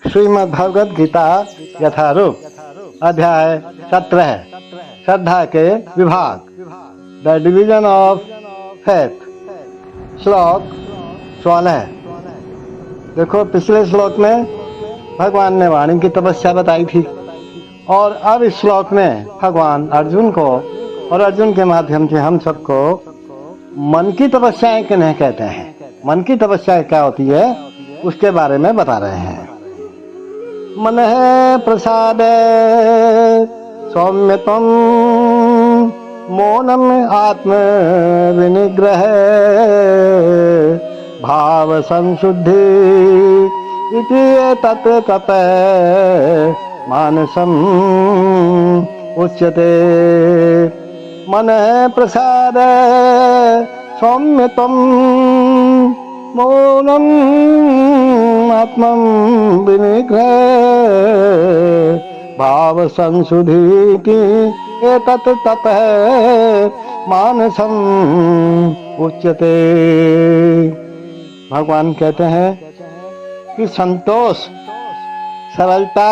श्रीमद् भगवद गीता यथारूप अध्याय 17 श्रद्धा के विभाग द डिवीजन ऑफ फेथ। श्लोक 16। देखो, पिछले श्लोक में भगवान ने वाणी की तपस्या बताई थी और अब इस श्लोक में भगवान अर्जुन को और अर्जुन के माध्यम से हम सबको मन की तपस्याएं किन्हें कहते हैं, मन की तपस्या क्या होती है, उसके बारे में बता रहे हैं। मन है प्रसाद सौम्यतम मौनम आत्म विनिग्रह भाव संशुद्धि इति तत् तप मानसम उच्यते। मन है प्रसाद सौम्यतम मौनम आत्मं विनिग्रह भाव संशुद्धि की एतत् तपः मानसम उच्यते। भगवान कहते हैं कि संतोष, सरलता,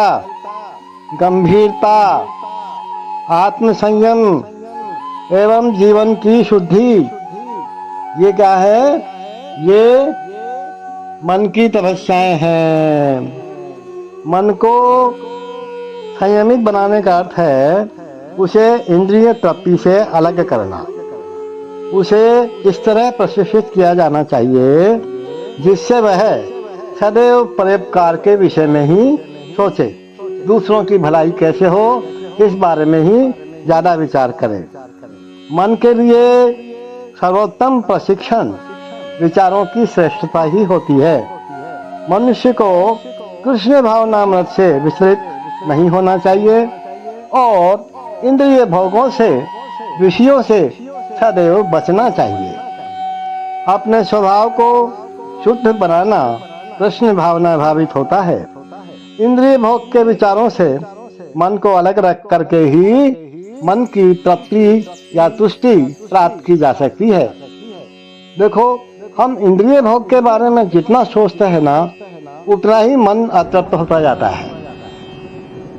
गंभीरता, आत्मसंयम एवं जीवन की शुद्धि, ये क्या है? ये मन की तपस्याएं हैं। मन को संयमित बनाने का अर्थ है उसे इंद्रिय तृप्ति से अलग करना। उसे इस तरह प्रशिक्षित किया जाना चाहिए जिससे वह सदैव परोपकार के विषय में ही सोचे, दूसरों की भलाई कैसे हो इस बारे में ही ज्यादा विचार करे। मन के लिए सर्वोत्तम प्रशिक्षण विचारों की श्रेष्ठता ही होती है। मनुष्य को कृष्ण भावनामृत से विचलित नहीं होना चाहिए और इंद्रिय भोगों से, विषयों से सदैव बचना चाहिए। अपने स्वभाव को शुद्ध बनाना कृष्ण भावना भावित होता है। इंद्रिय भोग के विचारों से मन को अलग रख करके ही मन की तृप्ति या तुष्टि प्राप्त की जा सकती है। देखो, हम इंद्रिय भोग के बारे में जितना सोचते हैं ना, उतना ही मन अतृप्त होता जाता है।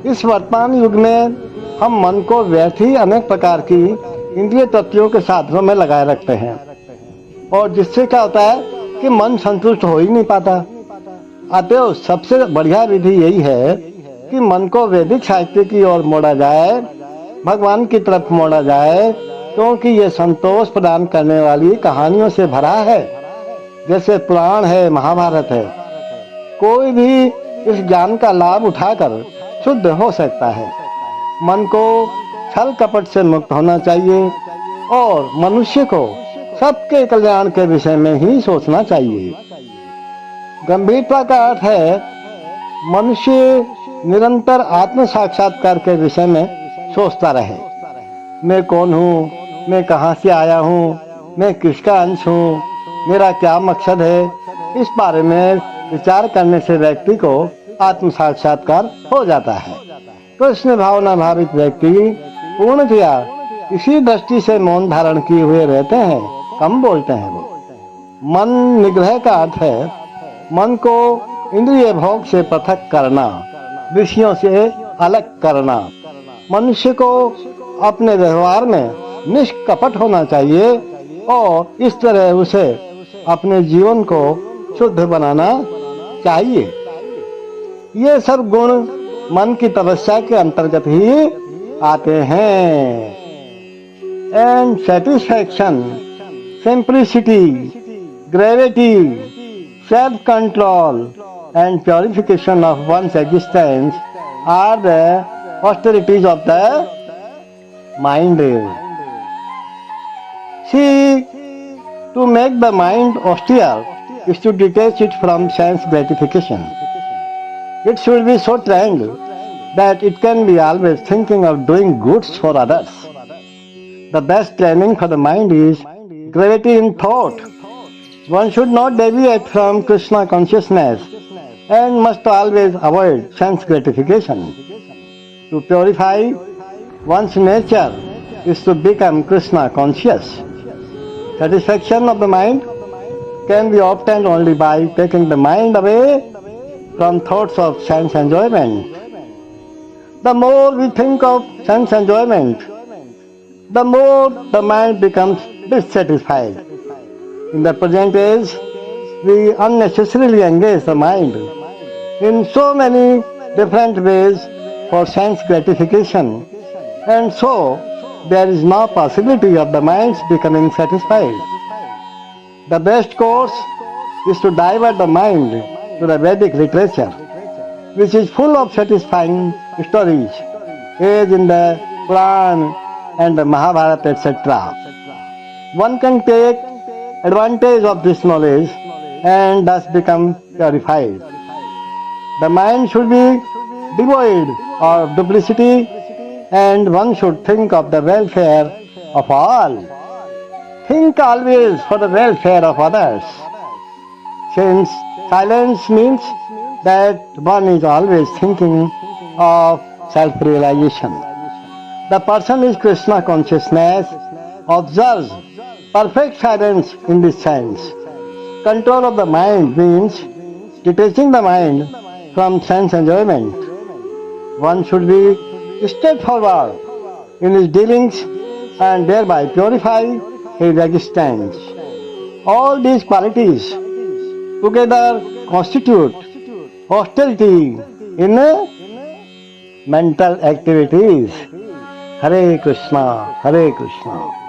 इस वर्तमान युग में हम मन को व्यर्थ ही अनेक प्रकार की इंद्रिय तृप्तियों के साधनों में लगाए रखते हैं और जिससे क्या होता है कि मन संतुष्ट हो ही नहीं पाता। अतएव सबसे बढ़िया विधि यही है कि मन को वैदिक साहित्य की ओर मोड़ा जाए, भगवान की तरफ मोड़ा जाए, क्योंकि ये संतोष प्रदान करने वाली कहानियों से भरा है। जैसे पुराण है, महाभारत है। कोई भी इस ज्ञान का लाभ उठाकर शुद्ध हो सकता है। मन को छल कपट से मुक्त होना चाहिए और मनुष्य को सबके कल्याण के विषय में ही सोचना चाहिए। गंभीरता का अर्थ है मनुष्य निरंतर आत्म साक्षात्कार के विषय में सोचता रहे। मैं कौन हूँ, मैं कहाँ से आया हूँ, मैं किसका अंश हूँ, मेरा क्या मकसद है, इस बारे में विचार करने से व्यक्ति को आत्म साक्षात्कार हो जाता है। कृष्ण भावना भावित व्यक्ति पूर्णतया इसी दृष्टि से मौन धारण किए हुए रहते हैं, कम बोलते हैं। वो मन निग्रह का अर्थ है मन को इंद्रिय भोग से पृथक करना, विषयों से अलग करना। मनुष्य को अपने व्यवहार में निष्कपट होना चाहिए और इस तरह उसे अपने जीवन को शुद्ध बनाना चाहिए। ये सब गुण मन की तपस्या के अंतर्गत ही आते हैं। And satisfaction, simplicity, gravity, self control and purification of one's existence are the austerities of the mind. See, to make the mind austere is to detach it from sense gratification. It should be so trained that it can be always thinking of doing goods for others. The best training for the mind is gravity in thought. One should not deviate from Krishna consciousness and must always avoid sense gratification. To purify one's nature is to become Krishna conscious. Satisfaction of the mind can be obtained only by taking the mind away from thoughts of sense enjoyment. The more we think of sense enjoyment, the more the mind becomes dissatisfied. In the present age, we unnecessarily engage the mind in so many different ways for sense gratification, and so there is no possibility of the mind's becoming satisfied. The best course is to divert the mind to the Vedic literature, which is full of satisfying stories, as in the Puran and the Mahabharata, etc. One can take advantage of this knowledge and thus become purified. The mind should be devoid of duplicity and one should think of the welfare of all. Think always for the welfare of others, since silence means that one is always thinking of self-realization. The person is Krishna consciousness, observes perfect silence in this sense. Control of the mind means detaching the mind from sense enjoyment. One should be straightforward in his dealings and thereby purify his existence. All these qualities together constitute austerity in mental activities. Hare Krishna, Hare Krishna.